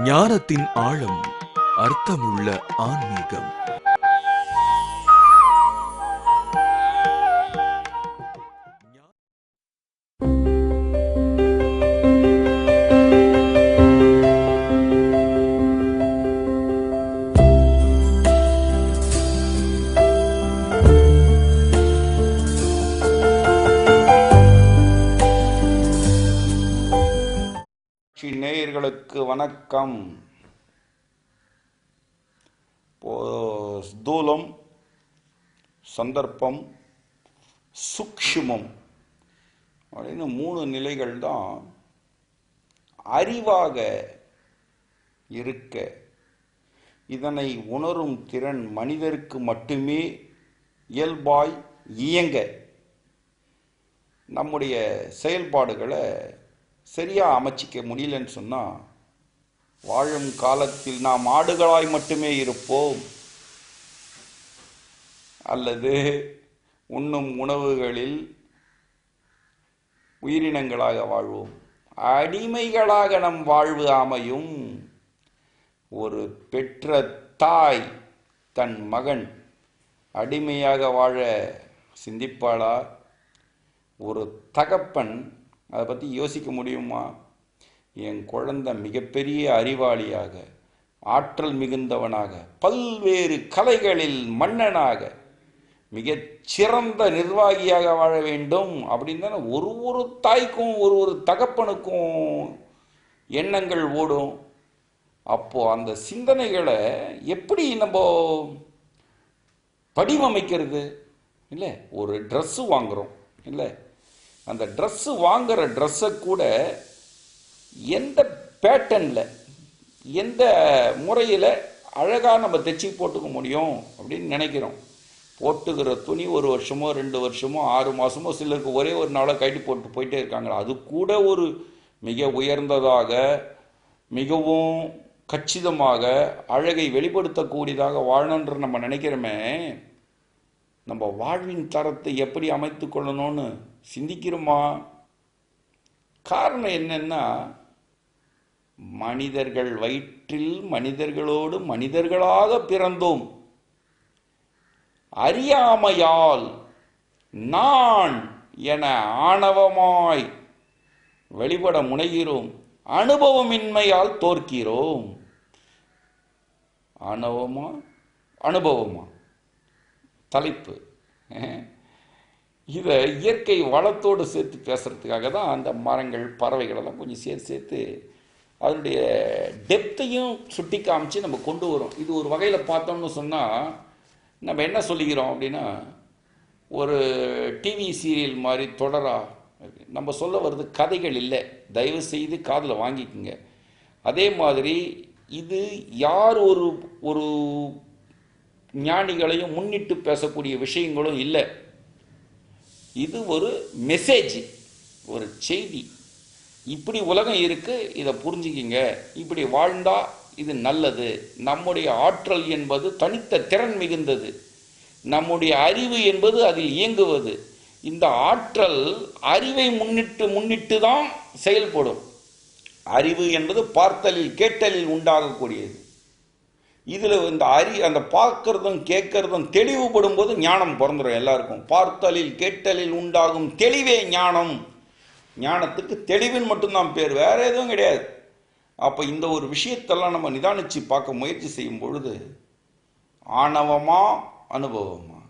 ஞானத்தின் ஆழம், அர்த்தமுள்ள ஆன்மீகம். நேயர்களுக்கு வணக்கம். ஸ்தூலம், சந்தர்ப்பம், சூக்ஷ்மம் அப்படின்னு 3 நிலைகள் தான் அறிவாக இருக்க. இதனை உணரும் திறன் மனிதருக்கு மட்டுமே இயல்பாய் இயங்க நம்முடைய செயல்பாடுகளை சரியாக அமைச்சிக்க முடியலன்னு சொன்னால், வாழும் காலத்தில் நாம் ஆடுகளாய் மட்டுமே இருப்போம், அல்லது உண்ணும் உணவுகளில் உயிரினங்களாக வாழ்வோம். அடிமைகளாக நம் வாழ்வு அமையும். ஒரு பெற்ற தாய் தன் மகன் அடிமையாக வாழ சிந்திப்பாளா? ஒரு தகப்பன் அதை பற்றி யோசிக்க முடியுமா? என் குழந்தை மிகப்பெரிய அறிவாளியாக, ஆற்றல் மிகுந்தவனாக, பல்வேறு கலைகளில் மன்னனாக, மிகச்சிறந்த நிர்வாகியாக வாழ வேண்டும் அப்படின்னு தானே ஒரு தாய்க்கும் ஒரு தகப்பனுக்கும் எண்ணங்கள் ஓடும். அப்போது அந்த சிந்தனைகளை எப்படி நம்ம வடிவமைக்கிறது? இல்லை, ஒரு ட்ரெஸ்ஸு வாங்குகிறோம், இல்லை, அந்த ட்ரெஸ்ஸு வாங்குகிற ட்ரெஸ்ஸை கூட எந்த பேட்டர்னில், எந்த முறையில் அழகாக நம்ம தைச்சி போட்டுக்க முடியும் அப்படின்னு நினைக்கிறோம். போட்டுக்கிற துணி 1 வருஷமோ 2 வருஷமோ 6 மாதமோ, சிலருக்கு ஒரே ஒரு நாளை கட்டி போட்டு போயிட்டே இருக்காங்களா, அது கூட ஒரு மிக உயர்ந்ததாக, மிகவும் கச்சிதமாக, அழகை வெளிப்படுத்தக்கூடியதாக வாழணுன்ற நம்ம நினைக்கிறோமே. நம்ம வாழ்வின் தரத்தை எப்படி அமைத்து கொள்ளணும்னு சிந்திக்கிறோமா? காரணம் என்னன்னா, மனிதர்கள் வயிற்றில் மனிதர்களோடு மனிதர்களாக பிறந்தோம். அறியாமையால் நான் என ஆணவமாய் வெளிப்பட முனைகிறோம். அனுபவமின்மையால் தோற்கிறோம். ஆணவமா அனுபவமா தலைப்பு. இதை இயற்கை வளத்தோடு சேர்த்து பேசுகிறதுக்காக தான் அந்த மரங்கள், பறவைகளெல்லாம் கொஞ்சம் சேர்த்து அதனுடைய டெப்த்தையும் சுட்டி காமிச்சு நம்ம கொண்டு வரோம். இது ஒரு வகையில் பார்த்தோம்னு சொன்னால், நம்ம என்ன சொல்லிக்கிறோம் அப்படின்னா, ஒரு டிவி சீரியல் மாதிரி தொடரா நம்ம சொல்ல வர்றது கதைகள் இல்லை. தயவு செய்து காதில் வாங்கிக்குங்க. அதே மாதிரி இது யார் ஒரு ஞானிகளையும் முன்னிட்டு பேசக்கூடிய விஷயங்களும் இல்லை. இது ஒரு மெசேஜ், ஒரு செய்தி. இப்படி உலகம் இருக்கு, இதை புரிஞ்சுக்கிங்க, இப்படி வாழ்ந்தா இது நல்லது. நம்முடைய ஆற்றல் என்பது தனித்த திறன் மிகுந்தது. நம்முடைய அறிவு என்பது அதில் இயங்குவது. இந்த ஆற்றல் அறிவை முன்னிட்டு தான் செயல்படும். அறிவு என்பது பார்த்தலில் கேட்டலில் உண்டாகக்கூடியது. இதில் இந்த அந்த பார்க்கறதும் கேட்கறதும் தெளிவுபடும் போது ஞானம் பிறந்துடும் எல்லாருக்கும். பார்த்தலில் கேட்டலில் உண்டாகும் தெளிவே ஞானம். ஞானத்துக்கு தெளிவுன்னு மட்டும்தான் பேர், வேற எதுவும் கிடையாது. அப்போ இந்த ஒரு விஷயத்தெல்லாம் நம்ம நிதானிச்சு பார்க்க முயற்சி செய்யும் பொழுது, ஆணவமா அனுபவமா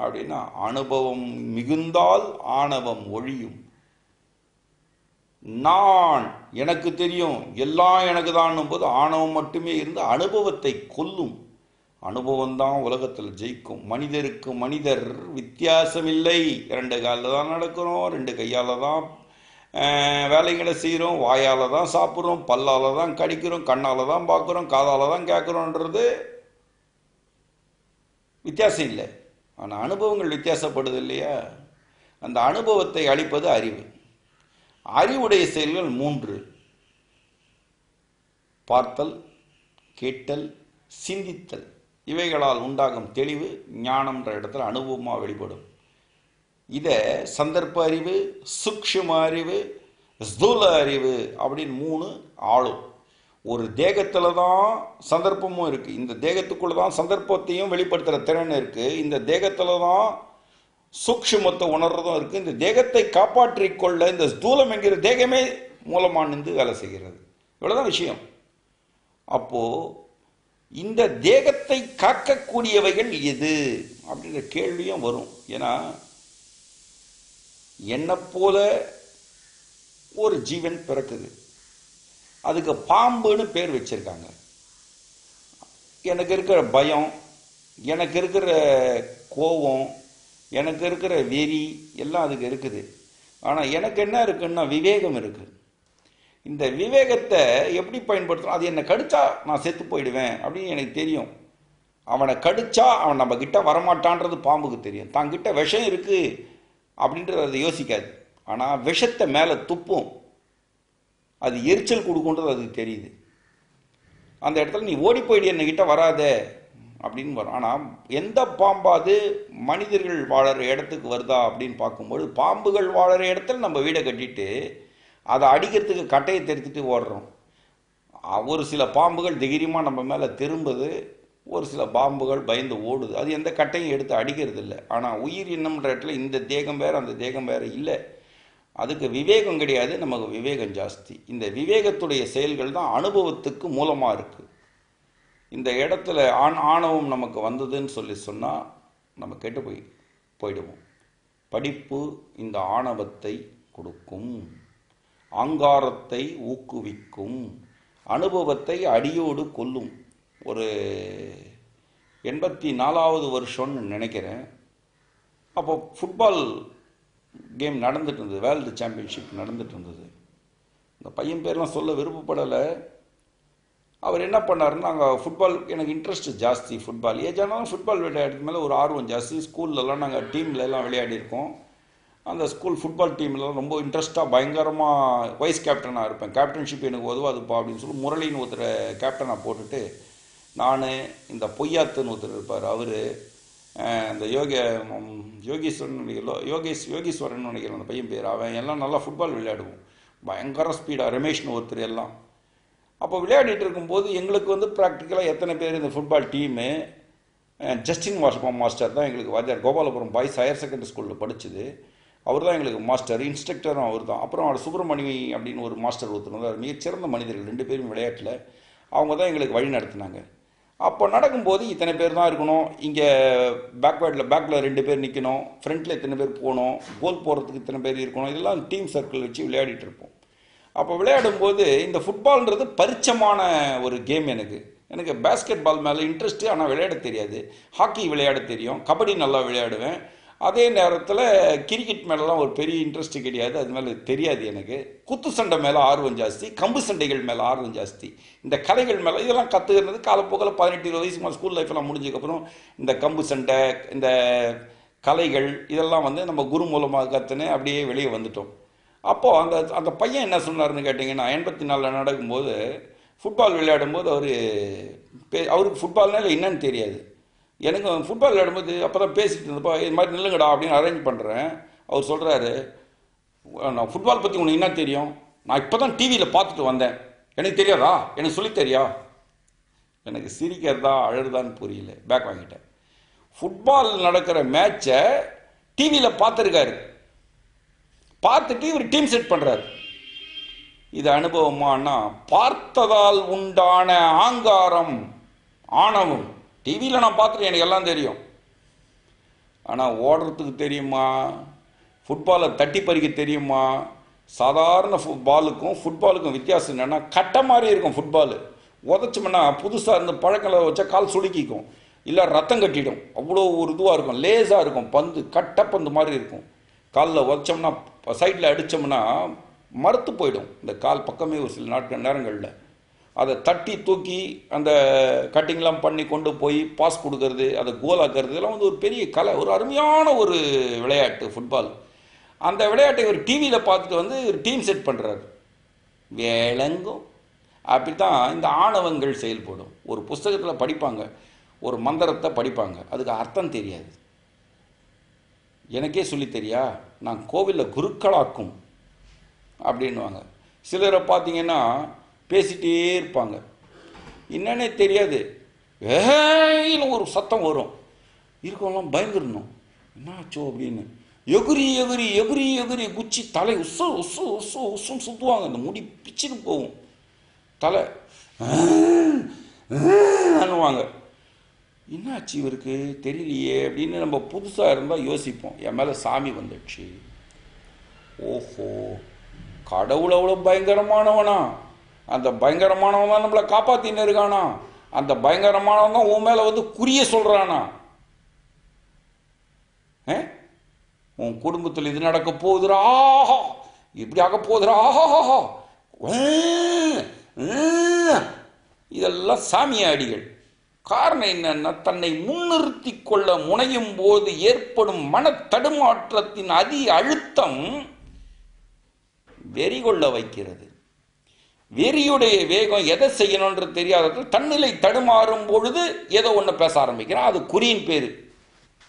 அப்படின்னா, அனுபவம் மிகுந்தால் ஆணவம் ஒழியும். நான், எனக்கு தெரியும், எல்லாம் எனக்கு தான் போது ஆணவம் மட்டுமே இருந்து அனுபவத்தை கொல்லும். அனுபவம் தான் உலகத்தில் ஜெயிக்கும். மனிதருக்கு மனிதர் வித்தியாசம் இல்லை. 2 காலில் தான் நடக்கிறோம், 2 கையால் தான் வேலைகளை செய்கிறோம், வாயால் தான் சாப்பிட்றோம், பல்லால் தான் கடிக்கிறோம், கண்ணால் தான் பார்க்குறோம், காதால் தான் கேட்குறோன்றது வித்தியாசம் இல்லை. ஆனால் அனுபவங்கள் வித்தியாசப்படுது இல்லையா? அந்த அனுபவத்தை அளிப்பது அறிவு. அறிவுடைய செயல்கள் 3: பார்த்தல், கேட்டல், சிந்தித்தல். இவைகளால் உண்டாகும் தெளிவு ஞானம்ன்ற இடத்துல அனுபவமாக வெளிப்படும். இதை சந்தர்ப்ப அறிவு, சூக்ஷ்ம அறிவு, ஸ்தூல அறிவு அப்படின்னு 3 ஆளும். ஒரு தேகத்தில் தான் சந்தர்ப்பமும் இருக்குது, இந்த தேகத்துக்குள்ளே தான் சந்தர்ப்பத்தையும் வெளிப்படுத்துகிற திறன் இருக்குது, இந்த தேகத்தில் தான் சூக்ஷ்மத்தை உணர்றதும் இருக்குது. இந்த தேகத்தை காப்பாற்றிக் கொள்ள இந்த ஸ்தூலம் என்கிற தேகமே மூலமாக நின்று வேலை செய்கிறது. இவ்வளோதான் விஷயம். அப்போது இந்த தேகத்தை காக்கக்கூடியவைகள் எது அப்படின்ற கேள்வியும் வரும். ஏன்னா என்னை போல ஒரு ஜீவன் பிறக்குது, அதுக்கு பாம்புன்னு பேர் வச்சிருக்காங்க. எனக்கு இருக்கிற பயம், எனக்கு இருக்கிற கோபம், எனக்கு இருக்கிற வெறி எல்லாம் அதுக்கு இருக்குது. ஆனால் எனக்கு என்ன இருக்குன்னா விவேகம் இருக்குது. இந்த விவேகத்தை எப்படி பயன்படுத்தணும்? அது என்னை கடிச்சா நான் செத்து போயிடுவேன் அப்படின்னு எனக்கு தெரியும். அவனை கடிச்சா அவன் நம்ம கிட்ட வரமாட்டான்றது பாம்புக்கு தெரியும். தான் கிட்ட விஷம் இருக்குது அப்படின்றது அதை யோசிக்காது. ஆனால் விஷத்தை மேலே துப்பும், அது எரிச்சல் கொடுக்குன்றது அதுக்கு தெரியுது. அந்த இடத்துல நீ ஓடி போயிடு, என்கிட்ட வராத அப்படின்னு வரும். ஆனால் எந்த பாம்பாவது மனிதர்கள் வாழற இடத்துக்கு வருதா அப்படின்னு பார்க்கும்போது, பாம்புகள் வாழற இடத்துல நம்ம வீடை கட்டிட்டு அதை அடிக்கிறதுக்கு கட்டையை தெரித்துட்டு ஓடுறோம். ஒரு சில பாம்புகள் தைரியமாக நம்ம மேலே திரும்புது, ஒரு சில பாம்புகள் பயந்து ஓடுது. அது எந்த கட்டையும் எடுத்து அடிக்கிறது இல்லை. ஆனால் உயிர் என்னம்ன்ற இடத்துல இந்த தேகம் வேறு அந்த தேகம் வேறு இல்லை. அதுக்கு விவேகம் கிடையாது, நமக்கு விவேகம் ஜாஸ்தி. இந்த விவேகத்துடைய செயல்கள் தான் அனுபவத்துக்கு மூலமாக இருக்குது. இந்த இடத்துல ஆணவம் நமக்கு வந்ததுன்னு சொன்னால் நம்ம கெட்டு போயிடுவோம். படிப்பு இந்த ஆணவத்தை கொடுக்கும், ஆங்காரத்தை ஊக்குவிக்கும், அனுபவத்தை அடியோடு கொல்லும். ஒரு 84வது வருஷம்னு நினைக்கிறேன். அப்போ ஃபுட்பால் கேம் நடந்துட்டு இருந்தது, வேர்ல்டு சாம்பியன்ஷிப் நடந்துட்டு இருந்தது. இந்த பையன் பேர்லாம் சொல்ல விருப்பப்படலை. அவர் என்ன பண்ணாருன்னா, நாங்கள் ஃபுட்பால், எனக்கு இன்ட்ரெஸ்ட் ஜாஸ்தி, ஃபுட்பால் ஏஜ் ஆனாலும் ஃபுட்பால் விளையாடுறது மேலே ஒரு ஆர்வம் ஜாஸ்தி. ஸ்கூல்லலாம் நாங்கள் டீம்லலாம் விளையாடிருக்கோம். அந்த ஸ்கூல் ஃபுட்பால் டீம்லாம் ரொம்ப இன்ட்ரெஸ்ட்டாக பயங்கரமாக வைஸ் கேப்டனாக இருப்பேன். கேப்டன்ஷிப் எனக்கு உதவாதுப்பா அப்படின்னு சொல்லி முரளின்னு ஒருத்தரை கேப்டனாக போட்டுட்டு, நான் இந்த பொய்யாத்துன்னு ஒருத்தர் இருப்பார், அவர் இந்த யோகீஸ்வரன் நினைக்கிறேன் அந்த பையன் பேர். அவன் எல்லாம் நல்லா ஃபுட்பால் விளையாடுவோம், பயங்கர ஸ்பீடாக. ரமேஷ்னு ஒருத்தர் எல்லாம். அப்போ விளையாடிட்டு இருக்கும்போது எங்களுக்கு ப்ராக்டிக்கலாக எத்தனை பேர் இந்த ஃபுட்பால் டீமு, ஜஸ்டின் மாஸ்டர் தான் எங்களுக்கு வாத்தியார். கோபாலபுரம் பாய்ஸ் ஹையர் செகண்டரி ஸ்கூலில் படிச்சுது. அவர் தான் எங்களுக்கு மாஸ்டர், இன்ஸ்ட்ரக்டரும் அவர் தான். அப்புறம் அவர் சுப்பிரமணி அப்படின்னு ஒரு மாஸ்டர் ஒருத்தர் வந்து மிகச்சிறந்த மனிதர்கள், 2 பேரும் விளையாட்டில். அவங்க தான் எங்களுக்கு வழி நடத்தினாங்க. அப்போ நடக்கும்போது இத்தனை பேர் தான் இருக்கணும், இங்கே பேக்கில் 2 பேர் நிற்கணும், ஃப்ரண்ட்டில் இத்தனை பேர் போகணும், கோல் போடுறதுக்கு இத்தனை பேர் இருக்கணும். இதெல்லாம் டீம் சர்க்கிள் வச்சு விளையாடிட்டு இருப்போம். அப்போ விளையாடும்போது இந்த ஃபுட்பால்ன்றது பரிச்சயமான ஒரு கேம். எனக்கு பேஸ்கெட் பால் மேலே இன்ட்ரெஸ்ட்டு, ஆனால் விளையாட தெரியாது. ஹாக்கி விளையாட தெரியும், கபடி நல்லா விளையாடுவேன். அதே நேரத்தில் கிரிக்கெட் மேலெலாம் ஒரு பெரிய இன்ட்ரெஸ்ட்டு கிடையாது, அது மேலே தெரியாது எனக்கு. குத்து சண்டை மேலே ஆர்வம் ஜாஸ்தி, கம்பு சண்டைகள் மேலே ஆர்வம் ஜாஸ்தி. இந்த கலைகள் மேலே இதெல்லாம் கற்றுக்கிறது காலப்போக்கில் 18-20 வயசு ஸ்கூல் லைஃப்லாம் முடிஞ்சதுக்கப்புறம் இந்த கம்பு சண்டை, இந்த கலைகள் இதெல்லாம் நம்ம குரு மூலமாக கற்றுன்னு அப்படியே வெளியே வந்துட்டோம். அப்போது அந்த பையன் என்ன சொன்னார்னு கேட்டிங்கன்னா, 84 நடக்கும்போது ஃபுட்பால் விளையாடும்போது அவருக்கு ஃபுட்பால்னால என்னன்னு தெரியாது. எனக்கு ஃபுட்பால் விளையாடும்போது அப்போ தான் பேசிகிட்டு இருந்தப்போ, இது மாதிரி நில்லுங்கடா அப்படின்னு அரேஞ்ச் பண்ணுறேன். அவர் சொல்கிறாரு, நான் ஃபுட்பால் பற்றி உனக்கு என்ன தெரியும்? நான் இப்போ தான் டிவியில் பார்த்துட்டு வந்தேன், எனக்கு தெரியாதா? எனக்கு சொல்லி தெரியா? எனக்கு சிரிக்கிறதா அழுறதான்னு புரியல, பேக் வாங்கிட்டேன். ஃபுட்பால் நடக்கிற மேட்சை டிவியில் பார்த்துருக்காரு, பார்த்துட்டு இவர் டீம் செட் பண்ணுறாரு. இது அனுபவமானா பார்த்ததால் உண்டான ஆங்காரம், ஆணவம். டிவியில் நான் பார்த்துட்டு எனக்கு எல்லாம் தெரியும், ஆனால் ஓடுறதுக்கு தெரியுமா? ஃபுட்பாலை தட்டி பறிக்க தெரியுமா? சாதாரண பாலுக்கும் ஃபுட்பாலுக்கும் வித்தியாசம் என்னென்னா, கட்டை மாதிரி இருக்கும் ஃபுட்பாலு. உதச்சோம்னா புதுசாக இருந்த பழக்கலை வச்சா கால் சுளுக்கிக்கும், இல்லை ரத்தம் கட்டிடும். அவ்வளோ ஒரு இதுவாக இருக்கும், லேஸாக இருக்கும், பந்து கட்டை பந்து மாதிரி இருக்கும். காலில் உதச்சோம்னா சைடில் அடித்தோம்னா மறுத்து போயிடும் இந்த கால் பக்கமே. ஒரு சில நேரங்களில் அதை தட்டி தூக்கி அந்த கட்டிங்லாம் பண்ணி கொண்டு போய் பாஸ் கொடுக்கறது, அதை கோலாக்கிறது, இதெல்லாம் ஒரு பெரிய கலை, ஒரு அருமையான ஒரு விளையாட்டு ஃபுட்பால். அந்த விளையாட்டை ஒரு டிவியில் பார்த்துட்டு ஒரு டீம் செட் பண்ணுறாரு. வேளங்கும். அப்படி தான் இந்த ஆணவங்கள் செயல்படும். ஒரு புஸ்தகத்தில் படிப்பாங்க, ஒரு மந்திரத்தை படிப்பாங்க, அதுக்கு அர்த்தம் தெரியாது. எனக்கே சொல்லி தெரியா, நான் கோவிலில் குருக்களாக்கும் அப்படின்வாங்க. சிலரை பார்த்தீங்கன்னா பேசிகிட்டே இருப்பாங்க. என்னன்னே தெரியாது, ஏன்னு ஒரு சத்தம் வரும். இருக்கவங்களாம் பயந்துடணும், என்னாச்சோ அப்படின்னு. எகுரி எகுரி எகுரி எகுரி குச்சி தலை உசு உசு உசு உசுன்னு சுற்றுவாங்க. அந்த முடி பிச்சுன்னு போகும், தலை அண்ணுவாங்க. என்னாச்சு இவருக்கு தெரியலையே அப்படின்னு நம்ம புதுசாக இருந்தால் யோசிப்போம், என் மேலே சாமி வந்துடுச்சு. ஓஹோ, கடவுள் அவ்வளோ பயங்கரமானவனா? அந்த பயங்கரமானவன் தான் நம்மளை காப்பாற்றின்னு இருக்கானா? அந்த பயங்கரமானவன் தான் உன் மேலே வந்து குறிய சொல்கிறானா? உன் குடும்பத்தில் இது நடக்க போகுதுரா, இப்படி ஆக போகுதுரா, இதெல்லாம் சாமியாடிகள். காரணம் என்னன்னா, தன்னை முன்னிறுத்தி கொள்ள முனையும் போது ஏற்படும் மன தடுமாற்றத்தின் அதி அழுத்தம் வெறி கொள்ள வைக்கிறது. வெறியுடைய வேகம் எதை செய்யணுன்றது தெரியாதது. தன்னிலை தடுமாறும் பொழுது ஏதோ ஒன்று பேச ஆரம்பிக்கிறான். அது குறியின் பேர்.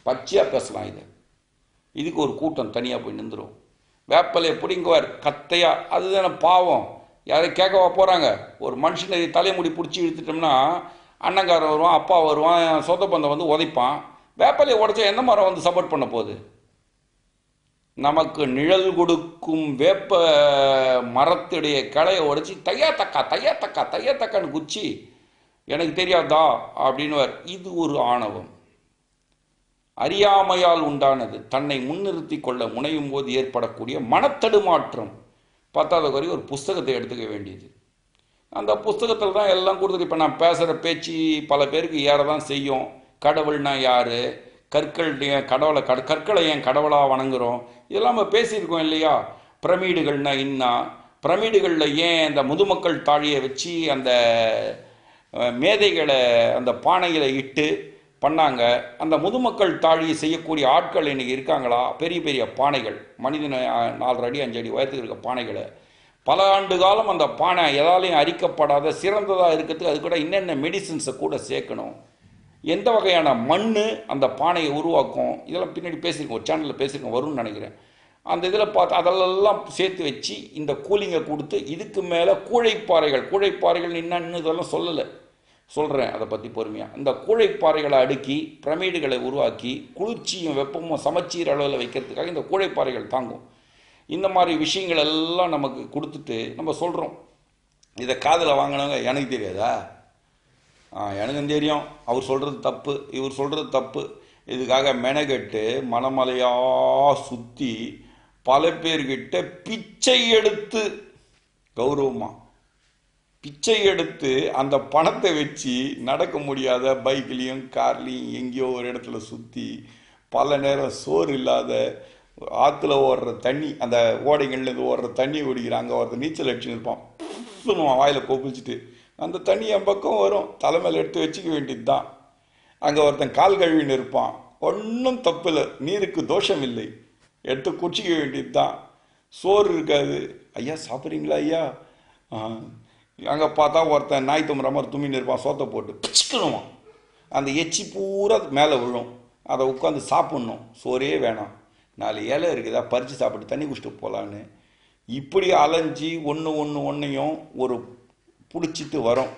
பச்சையா பேசலாம். இதுக்கு ஒரு கூட்டம் தனியாக போய் நின்றுடும். வேப்பலையை பிடிங்குவார் கத்தையா, அதுதானே பாவம். யாரும் கேட்கவா போகிறாங்க? ஒரு மனுஷனை தலைமுடி பிடிச்சி இழுத்துட்டோம்னா அண்ணங்காரன் வருவான், அப்பா வருவான், சொந்த பந்தம் வந்து உதைப்பான். வேப்பலையை உடைச்சா எந்த மரம் வந்து சப்போர்ட் பண்ண போகுது? நமக்கு நிழல் கொடுக்கும் வேப்ப மரத்துடைய கிளையை உடைச்சி தையா தக்கா தையா தக்கா தையா தக்கான்னு குச்சி எனக்கு தெரியாதா அப்படின்னு. இது ஒரு ஆணவம், அறியாமையால் உண்டானது. தன்னை முன்னிறுத்தி கொள்ள முனையும் போது ஏற்படக்கூடிய மனத்தடுமாற்றம். 10வது வரை ஒரு புஸ்தகத்தை எடுத்துக்க வேண்டியது. அந்த புஸ்தகத்தில் தான் எல்லாம் கொடுத்துட்டு, இப்போ நான் பேசுகிற பேச்சு பல பேருக்கு ஏற தான் செய்யும். கடவுள்னா யார், கற்கள் கடவுளை கற்களை ஏன் கடவுளாக வணங்குகிறோம், இதெல்லாம் நம்ம பேசியிருக்கோம் இல்லையா? பிரமிடுகள்னா இன்னா, பிரமிடுகளில் ஏன் அந்த முதுமக்கள் தாழியை வச்சு அந்த மேதைகளை அந்த பானையில் இட்டு பண்ணாங்க. அந்த முதுமக்கள் தாழியை செய்யக்கூடிய ஆட்கள் இன்னைக்கு இருக்காங்களா? பெரிய பெரிய பானைகள், மனிதனை 4 அடி 5 அடி உயரத்துக்கு இருக்க பானைகளை பல ஆண்டு காலம் அந்த பானை எதாலையும் அரிக்கப்படாத சிறந்ததாக இருக்கிறதுக்கு அது கூட என்னென்ன மெடிசின்ஸை கூட சேர்க்கணும், எந்த வகையான மண் அந்த பானையை உருவாக்கும், இதெல்லாம் பின்னாடி பேசியிருக்கோம், ஒரு சேனலில் பேசியிருக்கோம், வரும்னு நினைக்கிறேன். அந்த இதில் பார்த்து அதெல்லாம் சேர்த்து வச்சு இந்த கூலிங்கை கொடுத்து இதுக்கு மேலே கூழைப்பாறைகள் என்னன்னு இதெல்லாம் சொல்லலை, சொல்கிறேன் அதை பற்றி பொறுமையாக. இந்த கூழைப்பாறைகளை அடுக்கி பிரமிடுகளை உருவாக்கி குளிர்ச்சியும் வெப்பமும் சமச்சீர் அளவில் வைக்கிறதுக்காக இந்த கூழைப்பாறைகள் தாங்கும். இந்த மாதிரி விஷயங்கள் எல்லாம் நமக்கு கொடுத்துட்டு நம்ம சொல்கிறோம். இதை காதில் வாங்கினவங்க எனக்கு தெரியாதா? எனக்கும் தெரியும், அவர் சொல்கிறது தப்பு, இவர் சொல்கிறது தப்பு. இதுக்காக மெனகெட்டு மலைமலையாக சுற்றி பல பேர்கிட்ட பிச்சை எடுத்து, கௌரவமாக பிச்சை எடுத்து அந்த பணத்தை வச்சு நடக்க முடியாத பைக்லேயும் கார்லேயும் எங்கேயோ ஒரு இடத்துல சுற்றி பல நேரம் சோறு இல்லாத ஆற்றுல ஓடுற தண்ணி, அந்த ஓடைகள்லேருந்து ஓடுற தண்ணி குடிக்கிறாங்க. ஒருத்தர் நீச்சல் அடிச்சுன்னு இருப்பான், வாயில் கொப்பிச்சிட்டு அந்த தண்ணி என் பக்கம் வரும், தலைமையில் எடுத்து வச்சுக்க வேண்டியது தான். அங்கே ஒருத்தன் கால் கழுவின்னு இருப்பான், ஒன்றும் தப்பில்லை, நீருக்கு தோஷம் இல்லை, எடுத்து குடிச்சிக்க வேண்டியது தான். சோறு இருக்காது, ஐயா சாப்பிட்றீங்களா ஐயா? அங்கே பார்த்தா ஒருத்தன் நாய் தும்புற மாதிரி தும்பின்னு இருப்பான், சோத்தை போட்டு பிச்சுக்கணுவான், அந்த எச்சி பூரா மேலே விழும், அதை உட்காந்து சாப்பிட்ணும், சோறே வேணாம், 4 இலை இருக்குதா பறித்து சாப்பிட்டு தண்ணி குடிச்சிட்டு போகலான்னு. இப்படி அலைஞ்சி ஒன்றையும் ஒரு பிடிச்சிட்டு வரோம்.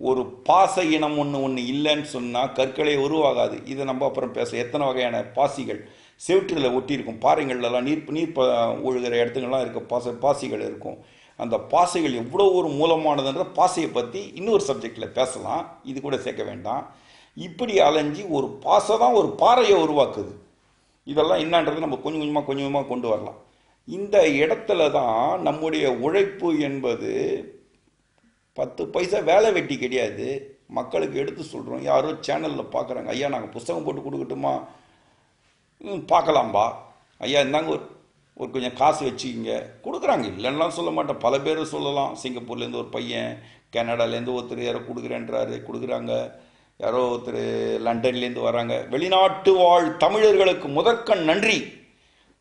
ஒரு பாச இனம் ஒன்று இல்லைன்னு சொன்னால் கற்களே உருவாகாது. இதை நம்ம அப்புறம் பேச. எத்தனை வகையான பாசிகள் செவிற்றில் ஒட்டியிருக்கும், பாறைகள்லாம் நீர் ஒழுகிற இடத்துங்கள்லாம் இருக்க பாசிகள் இருக்கும். அந்த பாசைகள் எவ்வளோ ஒரு மூலமானதுன்ற பாசையை பற்றி இன்னொரு சப்ஜெக்டில் பேசலாம், இது கூட சேர்க்க வேண்டாம். இப்படி அலைஞ்சி ஒரு பாசை தான் ஒரு பாறையை உருவாக்குது. இதெல்லாம் என்னன்றது நம்ம கொஞ்சம் கொஞ்சமாக கொண்டு வரலாம். இந்த இடத்துல தான் நம்முடைய உழைப்பு என்பது 10 பைசா வேலை வெட்டி கிடையாது. மக்களுக்கு எடுத்து சொல்கிறோம். யாரோ சேனலில் பார்க்குறாங்க, ஐயா நாங்கள் புஸ்தகம் போட்டு கொடுக்கட்டுமா? பார்க்கலாம்பா ஐயா, இந்தாங்க ஒரு கொஞ்சம் காசு வச்சுக்கிங்க, கொடுக்குறாங்க, இல்லைன்னா சொல்ல மாட்டேன். பல பேர் சொல்லலாம். சிங்கப்பூர்லேருந்து ஒரு பையன், கனடாலேருந்து ஒருத்தர் யாரோ கொடுக்குறாங்க, யாரோ ஒருத்தர் லண்டன்லேருந்து வராங்க. வெளிநாட்டு வாழ் தமிழர்களுக்கு முதற்கண் நன்றி.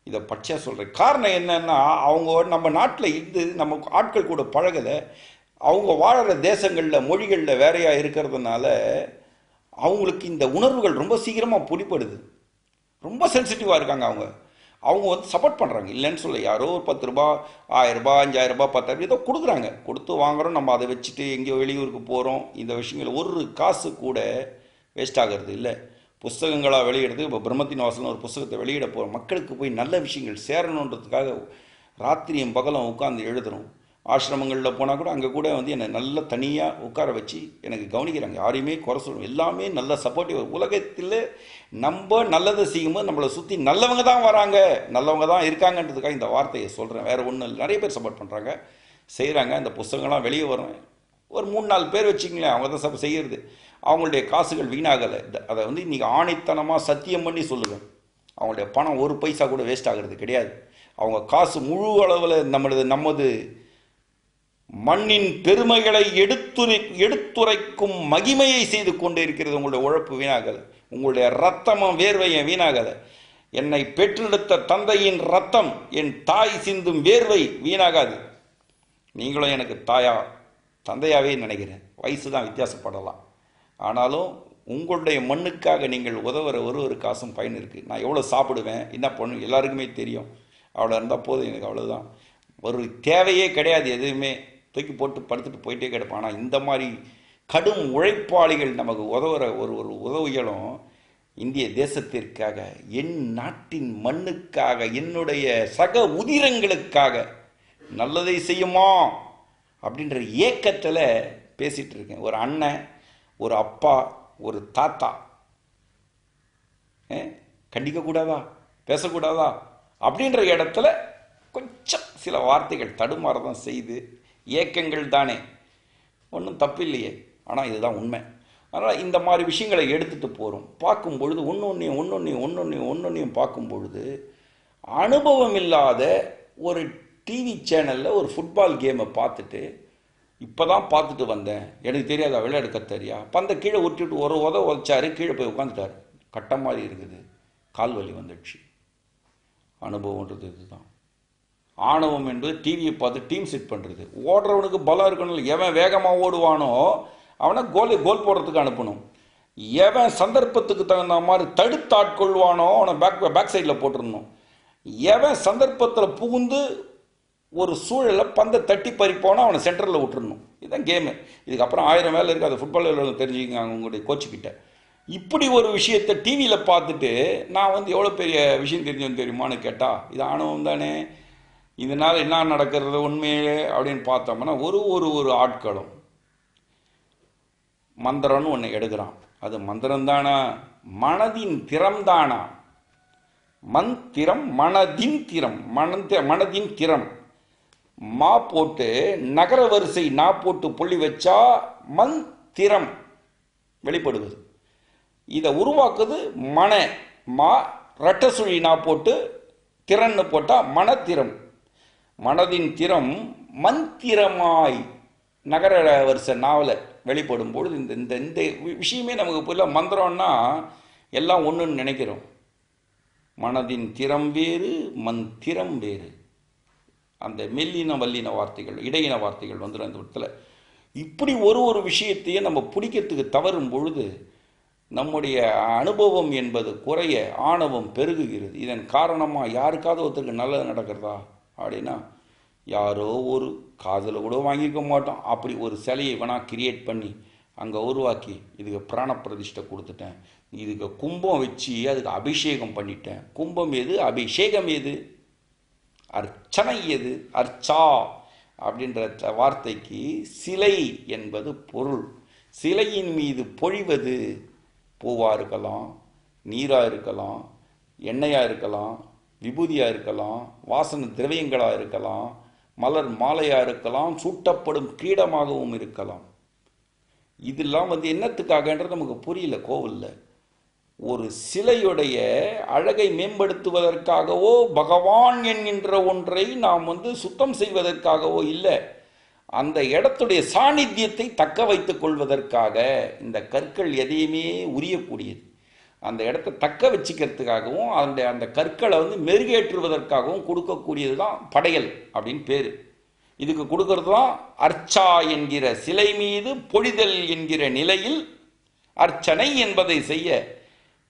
இதை பச்சையாக சொல்கிறேன். காரணம் என்னன்னா, அவங்க நம்ம நாட்டில் இருந்து நம்ம ஆட்கள் கூட பழகலை. அவங்க வாழ்கிற தேசங்களில் மொழிகளில் வேறையாக இருக்கிறதுனால அவங்களுக்கு இந்த உணர்வுகள் ரொம்ப சீக்கிரமாக பிடிப்படுது. ரொம்ப சென்சிட்டிவாக இருக்காங்க அவங்க. அவங்க வந்து சப்போர்ட் பண்ணுறாங்க, இல்லைன்னு சொல்ல. யாரோ ஒரு 10 ரூபா, 1000 ரூபாய், 5000 ரூபாய், 10,000 ஏதோ கொடுக்குறாங்க. கொடுத்து வாங்குறோம். நம்ம அதை வச்சுட்டு எங்கேயோ வெளியூருக்கு போகிறோம். இந்த விஷயங்கள் ஒரு காசு கூட வேஸ்ட் ஆகிறது இல்லை. புஸ்தகங்களாக வெளியிடுறது. இப்போ பிரம்மத்தின் வாசல்னு ஒரு புஸ்தகத்தை வெளியிட போகிறோம். மக்களுக்கு போய் நல்ல விஷயங்கள் சேரணுன்றதுக்காக ராத்திரியும் பகலும் உட்காந்து எழுதுகிறோம். ஆசிரமங்களில் போனால் கூட அங்கே கூட வந்து என்னை நல்லா தனியாக உட்கார வச்சு எனக்கு கவனிக்கிறாங்க. யாரையுமே குறை சொல்லுவோம், எல்லாமே நல்ல சப்போர்ட்டிவ். உலகத்தில் நம்ம நல்லதை செய்யும்போது நம்மளை சுற்றி நல்லவங்க தான் வராங்க, நல்லவங்க தான் இருக்காங்கன்றதுக்காக இந்த வார்த்தையை சொல்கிறேன். வேறு ஒன்றும் இல்லை. நிறைய பேர் சப்போர்ட் பண்ணுறாங்க, செய்கிறாங்க. அந்த புஸ்தகங்கள்லாம் வெளியே வரும். ஒரு 3-4 பேர் வச்சுங்களேன், அவங்க தான் செய்கிறது. அவங்களுடைய காசுகள் வீணாகலை. அதை வந்து இன்றைக்கி ஆணித்தனமாக சத்தியம் பண்ணி சொல்லுவேன். அவங்களுடைய பணம் ஒரு பைசா கூட வேஸ்ட் ஆகிறது கிடையாது. அவங்க காசு முழு அளவில் நமது மண்ணின் பெருமைகளை எடுத்துரைக்கும் மகிமையை செய்து கொண்டு இருக்கிறது. உங்களுடைய உழைப்பு வீணாகலை, உங்களுடைய ரத்தமும் வேர்வையும் வீணாகலை. என்னை பெற்றெடுத்த தந்தையின் ரத்தம், என் தாய் சிந்தும் வேர்வை வீணாகாது. நீங்களும் எனக்கு தந்தையாவே நினைக்கிறேன். வயசு தான் வித்தியாசப்படலாம், ஆனாலும் உங்களுடைய மண்ணுக்காக நீங்கள் உதவுற ஒரு காசும் பயன் இருக்குது. நான் எவ்வளோ சாப்பிடுவேன், என்ன பண்ணுவேன் எல்லாருக்குமே தெரியும். அவ்வளோ இருந்தால் போதும் எனக்கு, அவ்வளோதான். ஒரு தேவையே கிடையாது, எதுவுமே தூக்கி போட்டு படுத்துட்டு போயிட்டே கிடப்பேன். ஆனால் இந்த மாதிரி கடும் உழைப்பாளிகள் நமக்கு உதவுற ஒரு உதவிகளும் இந்திய தேசத்திற்காக, என் நாட்டின் மண்ணுக்காக, என்னுடைய சக உதிரங்களுக்காக நல்லதை செய்யுமா அப்படின்ற ஏக்கத்தில் பேசிகிட்டு இருக்கேன். ஒரு அண்ணன், ஒரு அப்பா, ஒரு தாத்தா கண்டிக்கக்கூடாதா, பேசக்கூடாதா அப்படின்ற இடத்துல கொஞ்சம் சில வார்த்தைகள் தடுமாறதான் செய்து. ஏக்கங்கள் தானே, ஒன்றும் தப்பு இல்லையே, ஆனால் இதுதான் உண்மை. அதனால் இந்த மாதிரி விஷயங்களை எடுத்துகிட்டு போகிறோம். பார்க்கும்பொழுது ஒன்றொன்னையும் பார்க்கும்பொழுது அனுபவம் இல்லாத ஒரு டிவி சேனலில் ஒரு ஃபுட்பால் கேமை பார்த்துட்டு, இப்போ தான் பார்த்துட்டு வந்தேன், எனக்கு தெரியாதா, விளையாடு கத்தரியா, பந்த கீழே உருட்டிட்டு ஒரு உதச்சாரு, கீழே போய் உட்காந்துட்டார், கட்ட மாதிரி இருக்குது, கால் வலி வந்துடுச்சு. அனுபவன்றது இதுதான். ஆணவம் என்பது டிவியை பார்த்து டீம் செட் பண்ணுறது. ஓடுறவனுக்கு பலம் இருக்கணும். எவன் வேகமாக ஓடுவானோ அவனை கோல் போடுறதுக்கு அனுப்பணும். எவன் சந்தர்ப்பத்துக்கு தகுந்த மாதிரி தடுத்து ஆட்கொள்வானோ அவனை பேக் சைடில் போட்டுருணும். எவன் சந்தர்ப்பத்தில் புகுந்து ஒரு சூழலை பந்தை தட்டி பறிப்போனா அவனை சென்டரில் விட்டுறணும். இதுதான் கேமு. இதுக்கப்புறம் 1000 வேலை இருக்குது. அது ஃபுட்பால் தெரிஞ்சுக்கங்க உங்களுடைய கோச்சுக்கிட்ட. இப்படி ஒரு விஷயத்தை டிவியில் பார்த்துட்டு நான் வந்து எவ்வளோ பெரிய விஷயம் தெரிஞ்சவன் தெரியுமான்னு கேட்டால் இது ஆணவம் தானே. இதனால் என்ன நடக்கிறது உண்மையே அப்படின்னு பார்த்தோம்னா ஒரு ஆட்களும் மந்திரம்னு ஒன்று எடுக்கிறான். அது மந்திரம் தானா, மனதின் திறம் தானா? மந்திரம் மனதின் திறம். மா போட்டு நகர வரிசை நா போட்டு புள்ளி வச்சா மந்திரம் வெளிப்படுவது. இதை உருவாக்குது மா ரட்டசுழி நா போட்டு திறன்னு போட்டால் மனத்திறம். மனதின் திறம் மந்திரமாய் நகர வரிசை நாவல வெளிப்படும் பொழுது இந்த விஷயமே நமக்கு புரியல. மந்திரம்னா எல்லாம் ஒன்றுன்னு நினைக்கிறோம். மனதின் திறம் வேறு, மந்திரம் வேறு. அந்த மெல்லின வல்லின வார்த்தைகள், இடையின வார்த்தைகள் வந்துடும் அந்த இடத்துல. இப்படி ஒரு விஷயத்தையும் நம்ம பிடிக்கிறதுக்கு தவறும் பொழுது நம்முடைய அனுபவம் என்பது குறைய, ஆணவம் பெருகுகிறது. இதன் காரணமாக யாருக்காவது ஒருத்தருக்கு நல்லது நடக்கிறதா அப்படின்னா யாரோ ஒரு காதில் கூட வாங்கியிருக்க மாட்டோம். அப்படி ஒரு சிலையை வேணா கிரியேட் பண்ணி அங்கே உருவாக்கி இதுக்கு பிராண பிரதிஷ்டை கொடுத்துட்டேன், இதுக்கு கும்பம் வச்சு அதுக்கு அபிஷேகம் பண்ணிட்டேன். கும்பம் எது, அபிஷேகம் எது, அர்ச்சனை எது? அர்ச்சா அப்படின்ற வார்த்தைக்கு சிலை என்பது பொருள். சிலையின் மீது பொழிவது பூவாக இருக்கலாம், நீராக இருக்கலாம், எண்ணெயாக இருக்கலாம், விபூதியாக இருக்கலாம், வாசனை திரவியங்களாக இருக்கலாம், மலர் மாலையாக இருக்கலாம், சூட்டப்படும் கிரீடமாகவும் இருக்கலாம். இதெல்லாம் என்னத்துக்காகன்றது நமக்கு புரியல. கோவிலில் ஒரு சிலையுடைய அழகை மேம்படுத்துவதற்காகவோ பகவான் என்கின்ற ஒன்றை நாம் சுத்தம் செய்வதற்காகவோ இல்லை, அந்த இடத்துடைய சாநித்தியத்தை தக்க வைத்துக் கொள்வதற்காக. இந்த கற்கள் எதையுமே உரியக்கூடியது. அந்த இடத்தை தக்க வச்சுக்கிறதுக்காகவும் அந்த கற்களை மெருகேற்றுவதற்காகவும் கொடுக்கக்கூடியது தான் படையல் அப்படின்னு பேர். இதுக்கு கொடுக்கறது தான் அர்ச்சா என்கிற சிலை மீது பொழிதல் என்கிற நிலையில் அர்ச்சனை என்பதை செய்ய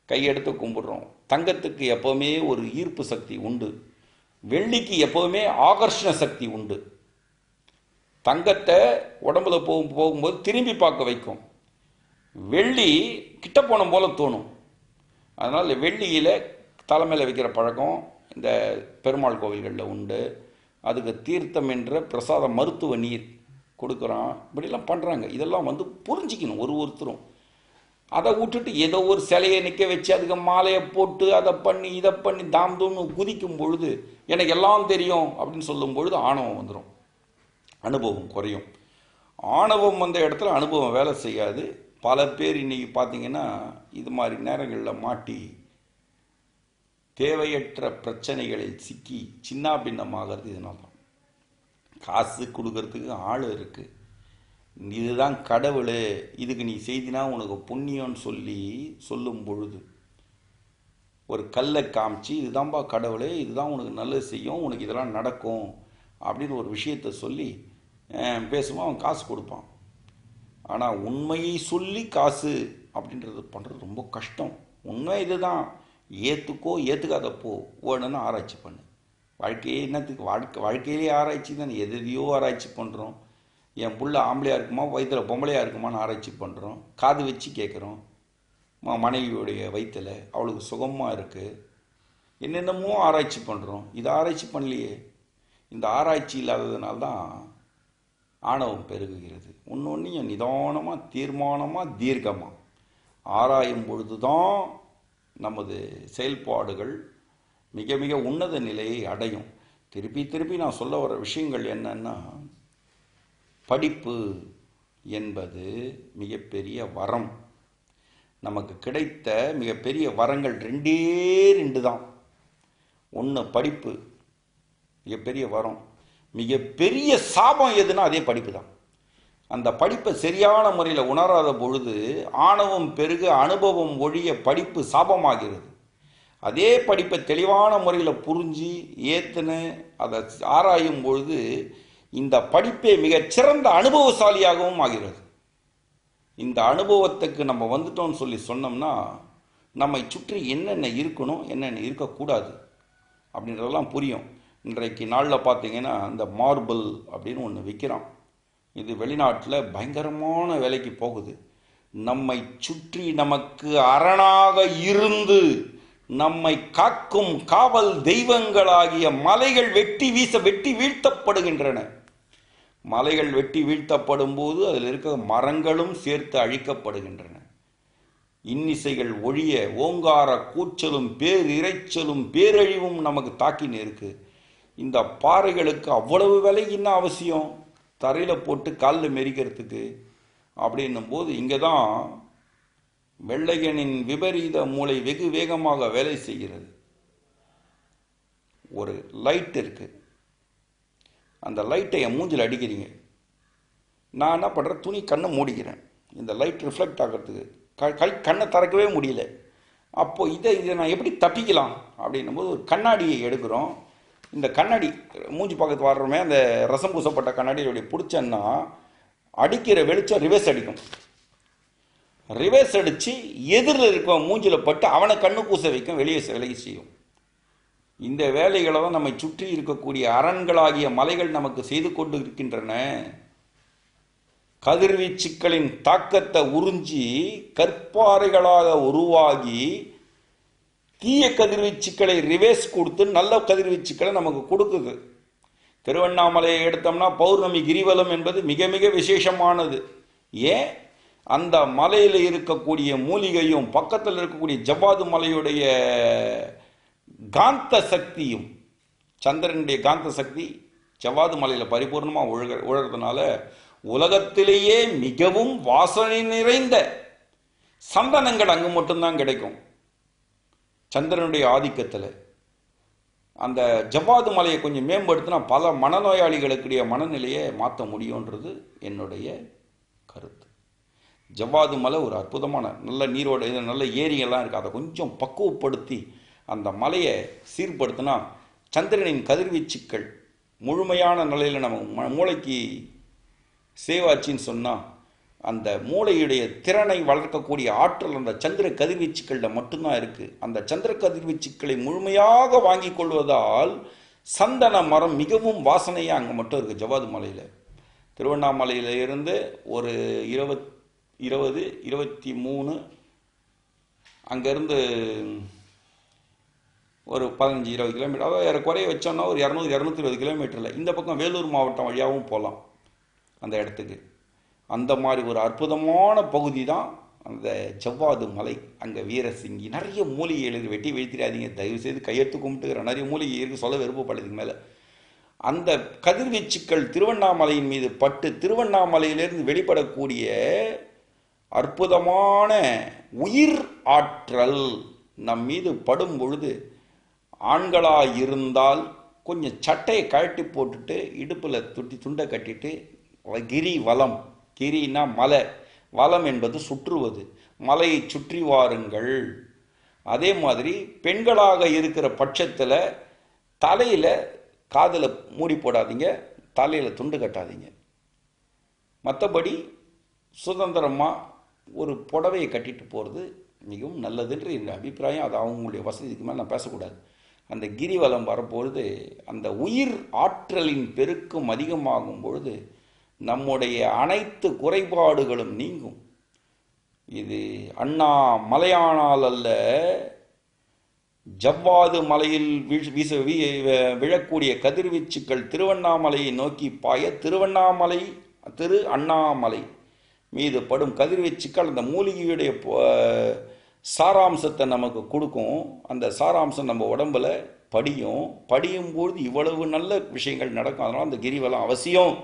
கையெடுத்து கும்பிடுறோம். தங்கத்துக்கு எப்போவுமே ஒரு ஈர்ப்பு சக்தி உண்டு, வெள்ளிக்கு எப்போவுமே ஆகர்ஷண சக்தி உண்டு. தங்கத்தை உடம்புல போகும்போது திரும்பி பார்க்க வைக்கும், வெள்ளி கிட்ட போன போல தோணும். அதனால் வெள்ளியில் தலைமையில் வைக்கிற பழக்கம் இந்த பெருமாள் கோவில்களில் உண்டு. அதுக்கு தீர்த்தம் என்ற பிரசாத மருத்துவ நீர் கொடுக்குறான், இப்படிலாம் பண்ணுறாங்க. இதெல்லாம் புரிஞ்சிக்கணும் ஒருத்தரும். அதை விட்டுட்டு ஏதோ ஒரு சிலையை நிற்க வச்சு அதுக்கு மாலையை போட்டு அதை பண்ணி இதை பண்ணி தாம் தூம்னு குதிக்கும் பொழுது எனக்கு எல்லாம் தெரியும் அப்படின்னு சொல்லும் பொழுது ஆணவம் வந்துடும், அனுபவம் குறையும். ஆணவம் வந்த இடத்துல அனுபவம் வேலை செய்யாது. பல பேர் இன்றைக்கி பார்த்தீங்கன்னா இது மாதிரி நேரங்களில் மாட்டி தேவையற்ற பிரச்சனைகளில் சிக்கி சின்ன பின்னமாகிறது. இதனால தான் காசு கொடுக்கறதுக்கு ஆள் இருக்குது, இதுதான் கடவுள், இதுக்கு நீ செய்தினா உனக்கு புண்ணியம்னு சொல்லும் பொழுது ஒரு கல்லை காமிச்சு இதுதான்பா கடவுள், இதுதான் உனக்கு நல்லது செய்யும், உனக்கு இதெல்லாம் நடக்கும் அப்படின்னு ஒரு விஷயத்தை சொல்லி பேசுவான், அவன் காசு கொடுப்பான். ஆனால் உண்மையை சொல்லி காசு அப்படின்றது பண்ணுறது ரொம்ப கஷ்டம். உண்மை இதுதான், ஏற்றுக்கோ ஏற்றுக்காதப்போ வேணும்னு ஆராய்ச்சி பண்ணு. வாழ்க்கையே என்னத்துக்கு, வாழ்க்கையிலே ஆராய்ச்சி தானே, எதையோ ஆராய்ச்சி பண்ணுறோம். என் புள்ள ஆம்பளையாக இருக்குமா வயிற்றில் பொம்பளையாக இருக்குமான்னு ஆராய்ச்சி பண்ணுறோம், காது வச்சு கேட்குறோம். மனைவியுடைய வயிற்றில் அவளுக்கு சுகமாக இருக்குது, என்னென்னமோ ஆராய்ச்சி பண்ணுறோம். இதை ஆராய்ச்சி பண்ணலையே. இந்த ஆராய்ச்சி இல்லாததுனால்தான் ஆணவம் பெருகுகிறது. ஒன்றையும் நிதானமாக தீர்மானமாக தீர்க்கமாக ஆராயும் பொழுது தான் நமது செயல்பாடுகள் மிக மிக உன்னத நிலையை அடையும். திருப்பி திருப்பி நான் சொல்ல வர விஷயங்கள் என்னன்னா, படிப்பு என்பது மிகப்பெரிய வரம். நமக்கு கிடைத்த மிகப்பெரிய வரங்கள் ரெண்டு தான். ஒன்று படிப்பு, மிகப்பெரிய வரம். மிகப்பெரிய சாபம் எதுனா அதே படிப்பு தான். அந்த படிப்பை சரியான முறையில் உணராத பொழுது ஆணவம் பெருக அனுபவம் ஒழிய படிப்பு சாபமாகிறது. அதே படிப்பை தெளிவான முறையில் புரிஞ்சு ஏற்றுன்னு அதை ஆராயும் பொழுது இந்த படிப்பே மிகச்சிறந்த அனுபவசாலியாகவும் ஆகிறது. இந்த அனுபவத்துக்கு நம்ம வந்துட்டோம்னு சொன்னோம்னா நம்மை சுற்றி என்னென்ன இருக்கணும் என்னென்ன இருக்கக்கூடாது அப்படின்றதெல்லாம் புரியும். இன்றைக்கு நாளில் பார்த்தீங்கன்னா இந்த மார்பிள் அப்படின்னு ஒன்று விற்கிறான். இது வெளிநாட்டில் பயங்கரமான விலைக்கு போகுது. நம்மை சுற்றி நமக்கு அரணாக இருந்து நம்மை காக்கும் காவல் தெய்வங்களாகிய மலைகள் வெட்டி வீழ்த்தப்படுகின்றன. மலைகள் வெட்டி வீழ்த்தப்படும் போது அதில் இருக்கிற மரங்களும் சேர்த்து அழிக்கப்படுகின்றன. இன்னிசைகள் ஒழிய ஓங்கார கூச்சலும் பேரிரைச்சலும் பேரழிவும் நமக்கு தாக்கின்னு இருக்கு. இந்த பாறைகளுக்கு அவ்வளவு விலை என்ன அவசியம், தரையில் போட்டு காலில் மெரிக்கிறதுக்கு அப்படின்னும் போது இங்கே தான் வெள்ளையனின் விபரீத மூளை வெகு வேகமாக வேலை செய்கிறது. ஒரு லைட் இருக்கு, அந்த லைட்டை என் மூஞ்சில் அடிக்கிறீங்க, நான் என்ன பண்ணுறேன், துணி கண்ணை மூடிக்கிறேன் இந்த லைட் ரிஃப்ளெக்ட் ஆகிறதுக்கு. கண்ணை திறக்கவே முடியல. அப்போது இதை நான் எப்படி தப்பிக்கலாம் அப்படின்னும் போது ஒரு கண்ணாடியை எடுக்கிறோம். இந்த கண்ணாடி மூஞ்சி பக்கத்து வர்றோமே, அந்த ரசம் பூசப்பட்ட கண்ணாடி அப்படி பிடிச்சன்னா அடிக்கிற வெளிச்சம் ரிவர்ஸ் அடிக்கும். ரிவர்ஸ் அடித்து எதிரில் இருக்க மூஞ்சில் பட்டு அவனை கண்ணு பூச வைக்கும், வெளியே விலகி செய்யும். இந்த வேலைகளை தான் நம்மை சுற்றி இருக்கக்கூடிய அரண்களாகிய மலைகள் நமக்கு செய்து கொண்டு இருக்கின்றன. கதிர்வீச்சுக்களின் தாக்கத்தை உறிஞ்சி கற்பாறைகளாக உருவாகி தீய கதிர்வீச்சுக்களை ரிவேர்ஸ் கொடுத்து நல்ல கதிர்வீச்சுக்களை நமக்கு கொடுக்குது. திருவண்ணாமலையை எடுத்தோம்னா பௌர்ணமி கிரிவலம் என்பது மிக மிக விசேஷமானது. ஏன், அந்த மலையில் இருக்கக்கூடிய மூலிகையும் பக்கத்தில் இருக்கக்கூடிய ஜவ்வாது மலையுடைய காந்த சக்தியும், சந்திரனுடைய காந்த சக்தி ஜவ்வாது மலையில் பரிபூர்ணமாக உழறதுனால உலகத்திலேயே மிகவும் வாசனை நிறைந்த சந்தனங்கள் அங்கு மட்டும்தான் கிடைக்கும். சந்திரனுடைய ஆதிக்கத்தில் அந்த ஜவ்வாது மலையை கொஞ்சம் மேம்படுத்தினா பல மனநோயாளிகளுக்குடைய மனநிலையை மாற்ற முடியுன்றது என்னுடைய கருத்து. ஜவ்வாது மலை ஒரு அற்புதமான நல்ல நீரோட நல்ல ஏரியெல்லாம் இருக்குது. அதை கொஞ்சம் பக்குவப்படுத்தி அந்த மலையை சீர்படுத்தினா சந்திரனின் கதிர்வீச்சுக்கள் முழுமையான நிலையில் நம்ம மூளைக்கு சேவாச்சின்னு சொன்னால் அந்த மூளையுடைய திறனை வளர்க்கக்கூடிய ஆற்றல் அந்த சந்திர கதிர்வீச்சுக்களில் மட்டும்தான் இருக்குது. அந்த சந்திர கதிர்வீச்சுக்களை முழுமையாக வாங்கி கொள்வதால் சந்தன மரம் மிகவும் வாசனையாக அங்கே மட்டும் இருக்குது. ஜவ்வாது மலையில், திருவண்ணாமலையில் இருந்து ஒரு 23 அங்கேருந்து ஒரு 15-20 கிலோமீட்டர், அதாவது ஏறக்குறைய வச்சோன்னா ஒரு 200-220 கிலோமீட்டரில் இந்த பக்கம் வேலூர் மாவட்டம் வழியாகவும் போகலாம் அந்த இடத்துக்கு. அந்த மாதிரி ஒரு அற்புதமான பகுதி தான் அந்த ஜவ்வாது மலை. அங்கே வீரசிங்கி நிறைய மூலிகைகள் வெட்டி வீழ்த்திடாதீங்க தயவுசெய்து, கையெழுத்து கும்பிட்டுக்கிற நிறைய மூலிகை இருக்குது, சொல்ல விருப்பப்படுறதுக்கு மேலே. அந்த கதிர்வீச்சுக்கள் திருவண்ணாமலையின் மீது பட்டு திருவண்ணாமலையிலிருந்து வெளிப்படக்கூடிய அற்புதமான உயிர் ஆற்றல் நம் மீது படும் பொழுது, ஆண்களாக இருந்தால் கொஞ்சம் சட்டையை கழட்டி போட்டுட்டு இடுப்பில் துண்டை கட்டிட்டு கிரி வலம், கிரினா மலை, வலம் என்பது சுற்றுவது, மலையை சுற்றி வாருங்கள். அதே மாதிரி பெண்களாக இருக்கிற பட்சத்தில் தலையில் காதில் மூடி போடாதீங்க, தலையில் துண்டு கட்டாதீங்க. மற்றபடி சுதந்திரமாக ஒரு புடவையை கட்டிட்டு போகிறது மிகவும் நல்லதுன்ற என் அபிப்பிராயம். அது அவங்களுடைய வசதிக்கு மேலே நான் பேசக்கூடாது. அந்த கிரிவலம் வரும்பொழுது அந்த உயிர் ஆற்றலின் பெருக்கம் அதிகமாகும் பொழுது நம்முடைய அனைத்து குறைபாடுகளும் நீங்கும். இது அண்ணா மலையானால் அல்ல, ஜவ்வாது மலையில் விழக்கூடிய கதிர்வீச்சுக்கள் திருவண்ணாமலையை நோக்கி பாய, திரு அண்ணாமலை மீது படும் கதிர்வீச்சுக்கள் அந்த மூலிகையுடைய சாராம்சத்தை நமக்கு கொடுக்கும். அந்த சாராம்சம் நம்ம உடம்புல படியும் போது இவ்வளவு நல்ல விஷயங்கள் நடக்கும். அதனால் அந்த கிரிவலம் அவசியம்.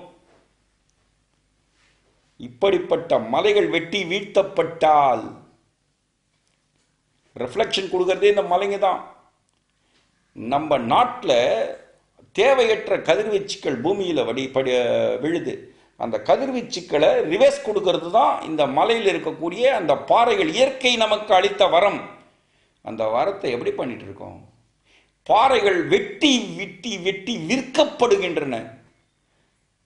இப்படிப்பட்ட மலைகள் வெட்டி வீழ்த்தப்பட்டால் ரிஃப்ளெக்ஷன் கொடுக்கறதே இந்த மலைங்க தான். நம்ம நாட்டில் தேவையற்ற கதிர்வீச்சுக்கள் பூமியில் விழுது. அந்த கதிர்வீச்சுக்களை ரிவர்ஸ் கொடுக்கறது தான் இந்த மலையில் இருக்கக்கூடிய அந்த பாறைகள். இயற்கை நமக்கு அளித்த வரம். அந்த வரத்தை எப்படி பண்ணிட்டு இருக்கோம்? பாறைகள் வெட்டி வெட்டி வெட்டி விற்கப்படுகின்றன.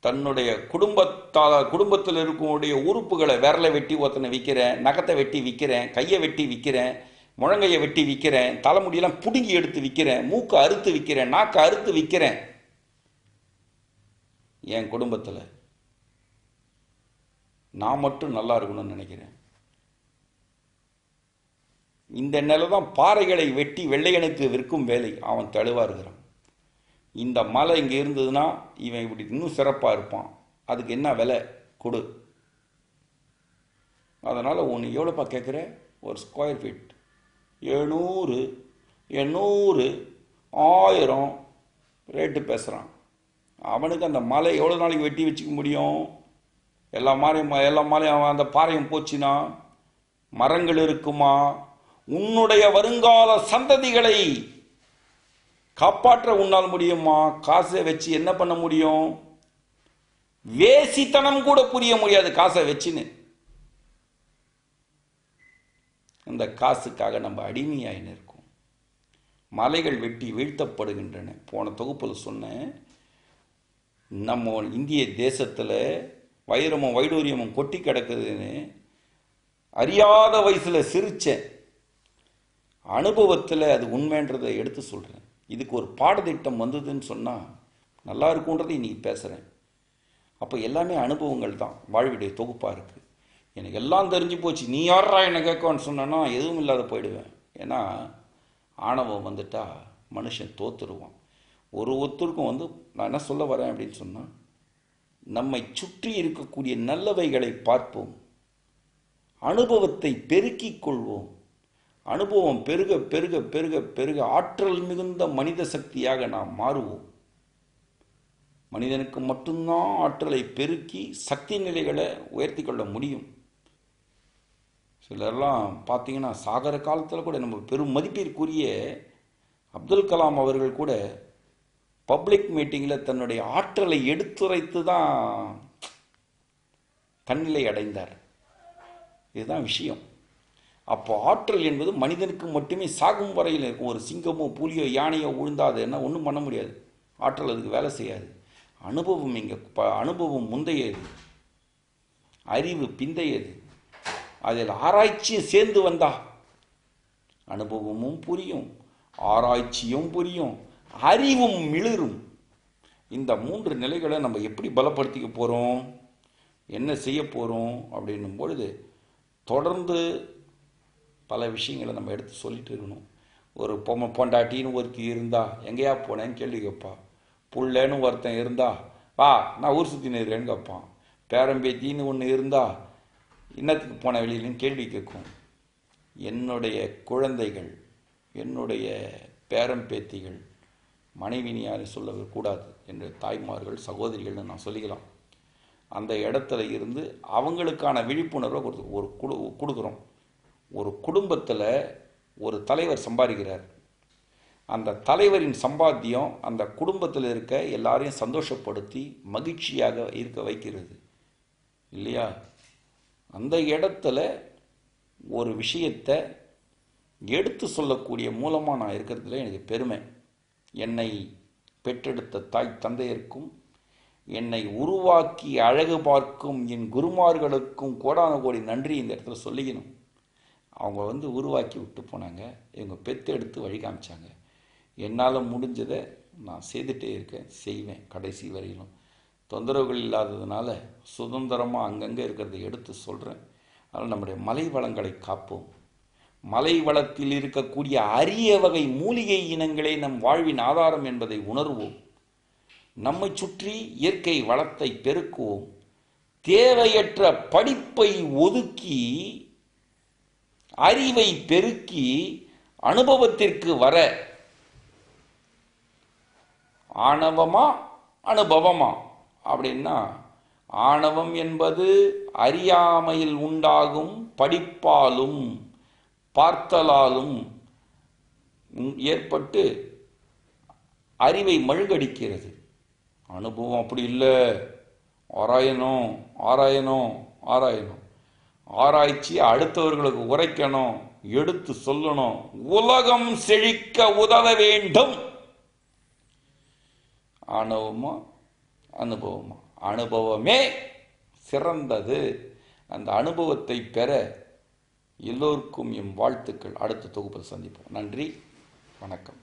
தன்னுடைய குடும்பத்தில் இருக்கக்கூடிய உறுப்புகளை, விரலை வெட்டி ஒருத்தனை விற்கிறேன், நகத்தை வெட்டி விற்கிறேன், கையை வெட்டி விற்கிறேன், முழங்கையை வெட்டி விற்கிறேன், தலைமுடியெல்லாம் பிடுங்கி எடுத்து விற்கிறேன், மூக்கை அறுத்து விற்கிறேன், நாக்கை அறுத்து விற்கிறேன். என் குடும்பத்தில் நான் மட்டும் நல்லா இருக்கணும்னு நினைக்கிறேன். இந்த நிலை தான் பாறைகளை வெட்டி வெள்ளையனுக்கு விற்கும் வேலை. அவன் தெளிவாக இருக்கிறான். இந்த மலை இங்கே இருந்ததுன்னா இவன் இப்படி இன்னும் சிறப்பாக இருப்பான். அதுக்கு என்ன விலை கொடு. அதனால் ஒன்று எவ்வளோப்பா கேட்குற? ஒரு ஸ்கொயர் ஃபீட் 700, 800, 1000 ரேட்டு பேசுகிறான். அவனுக்கு அந்த மலை எவ்வளோ நாளைக்கு வெட்டி வச்சுக்க முடியும்? எல்லா மாலையும் அந்த பாறையும் போச்சுன்னா மரங்கள் இருக்குமா? உன்னுடைய வருங்கால சந்ததிகளை காப்பாற்ற உன்னால் முடியுமா? காசை வச்சு என்ன பண்ண முடியும்? வேசித்தனம் கூட புரிய முடியாது காசை வச்சுன்னு. அந்த காசுக்காக நம்ம அடிமையாயின்னு இருக்கோம். மலைகள் வெட்டி வீழ்த்தப்படுகின்றன. போன தொகுப்பில் சொன்னேன், நம்ம இந்திய தேசத்தில் வைரமும் வைடூரியமும் கொட்டி கிடக்குதுன்னு அறியாத வயசில் சிரிச்சேன். அனுபவத்தில் அது உண்மைன்றதை எடுத்து சொல்கிறேன். இதுக்கு ஒரு பாடத்திட்டம் வந்ததுன்னு சொன்னால் நல்லா இருக்குன்றதை இன்றைக்கி பேசுகிறேன். அப்போ எல்லாமே அனுபவங்கள் தான் வாழ்வுடைய தொகுப்பாக இருக்குது. எனக்கு எல்லாம் தெரிஞ்சு போச்சு, நீ யாரா என்ன கேட்கன்னு சொன்னா எதுவும் இல்லாத போயிடுவேன். ஏன்னா ஆணவம் வந்துட்டா மனுஷன் தோத்துருவான். ஒருத்தருக்கும் நான் என்ன சொல்ல வரேன் அப்படின்னு சொன்னால், நம்மை சுற்றி இருக்கக்கூடிய நல்லவைகளை பார்ப்போம், அனுபவத்தை பெருக்கிக் கொள்வோம். அனுபவம் பெருக பெருக பெருக பெருக ஆற்றல் மிகுந்த மனித சக்தியாக நாம் மாறுவோம். மனிதனுக்கு மட்டும்தான் ஆற்றலை பெருக்கி சக்தி நிலைகளை உயர்த்தி கொள்ள முடியும். சிலர்லாம் பார்த்தீங்கன்னா சாகர காலத்தில் கூட நம்ம பெரும் மதிப்பிற்குரிய அப்துல் கலாம் அவர்கள் கூட பப்ளிக் மீட்டிங்கில் தன்னுடைய ஆற்றலை எடுத்துரைத்து தான் தன்னிலை அடைந்தார். இதுதான் விஷயம். அப்போ ஆற்றல் என்பது மனிதனுக்கு மட்டுமே சாகும் வரையில் இருக்கும். ஒரு சிங்கமோ புலியோ யானையோ உழுந்தாது என்ன ஒன்றும் பண்ண முடியாது. ஆற்றல் அதுக்கு வேலை செய்யாது. அனுபவம் இங்கே அனுபவம் முந்தையது. அறிவு பிந்தையது. அதில் ஆராய்ச்சியும் சேர்ந்து வந்தா அனுபவமும் புரியும், ஆராய்ச்சியும் புரியும், அறிவும் மிளிரும். இந்த 3 நிலைகளை நம்ம எப்படி பலப்படுத்திக்க போகிறோம், என்ன செய்ய போகிறோம் அப்படின்னும் பொழுது தொடர்ந்து பல விஷயங்களை நம்ம எடுத்து சொல்லிட்டு இருக்கணும். ஒரு பொண்டாட்டின்னு ஒருத்தி இருந்தா எங்கேயா போனேன்னு கேள்வி கேட்பா. புள்ளன்னு ஒருத்தன் இருந்தா வா நான் ஊர் சுற்றின்னு இருக்கேன்னு கேட்பான். பேரம்பேத்தின்னு ஒன்று இருந்தா இன்னத்துக்கு போன வெளியிலன்னு கேள்வி கேட்கும். என்னுடைய குழந்தைகள், என்னுடைய பேரம்பேத்திகள் மனைவினி யாரும் சொல்லக்கூடாது என்று தாய்மார்கள் சகோதரிகள்னு நான் சொல்லிக்கலாம். அந்த இடத்துல இருந்து அவங்களுக்கான விழிப்புணர்வை கொடுக்குறோம். ஒரு குடும்பத்தில் ஒரு தலைவர் சம்பாதிக்கிறார். அந்த தலைவரின் சம்பாத்தியம் அந்த குடும்பத்தில் இருக்க எல்லாரையும் சந்தோஷப்படுத்தி மகிழ்ச்சியாக இருக்க வைக்கிறது இல்லையா? அந்த இடத்துல ஒரு விஷயத்தை எடுத்து சொல்லக்கூடிய மூலமாக நான் இருக்கிறதுல எனக்கு பெருமை. என்னை பெற்றெடுத்த தாய் தந்தையருக்கும், என்னை உருவாக்கி அழகு பார்க்கும் என் குருமார்களுக்கும் கோடான கோடி நன்றி இந்த இடத்துல சொல்லிக்கணும். அவங்க உருவாக்கி விட்டு போனாங்க, இவங்க பெற்றெடுத்து வழி காமிச்சாங்க. என்னால் முடிஞ்சதை நான் செய்துகிட்டே இருக்கேன், செய்வேன் கடைசி வரையிலும். தொந்தரவுகள் இல்லாததுனால சுதந்திரமாக அங்கங்கே இருக்கிறத எடுத்து சொல்கிறேன். அதனால் நம்முடைய மலை வளங்களை காப்போம். மலை வளத்தில் இருக்கக்கூடிய அரிய வகை மூலிகை இனங்களே நம் வாழ்வின் ஆதாரம் என்பதை உணர்வோம். நம்மை சுற்றி இயற்கை வளத்தை பெருக்குவோம். தேவையற்ற படிப்பை ஒதுக்கி அறிவை பெருக்கி அனுபவத்திற்கு வர, ஆணவமா அனுபவமா அப்படின்னா, ஆணவம் என்பது அறியாமையில் உண்டாகும் படிப்பாலும் பார்த்தலாலும் ஏற்பட்டு அறிவை மழுங்கடிக்கிறது. அனுபவம் அப்படி இல்லை, ஆராயணும் ஆராயணும் ஆராயணும். ஆராய்ச்சி அடுத்தவர்களுக்கு உரைக்கணும், எடுத்து சொல்லணும். உலகம் செழிக்க உதவ வேண்டும். ஆணவமா அனுபவமா? அனுபவமே சிறந்தது. அந்த அனுபவத்தை பெற எல்லோருக்கும் எம் வாழ்த்துக்கள். அடுத்த தொகுப்பில் சந்திப்போம். நன்றி, வணக்கம்.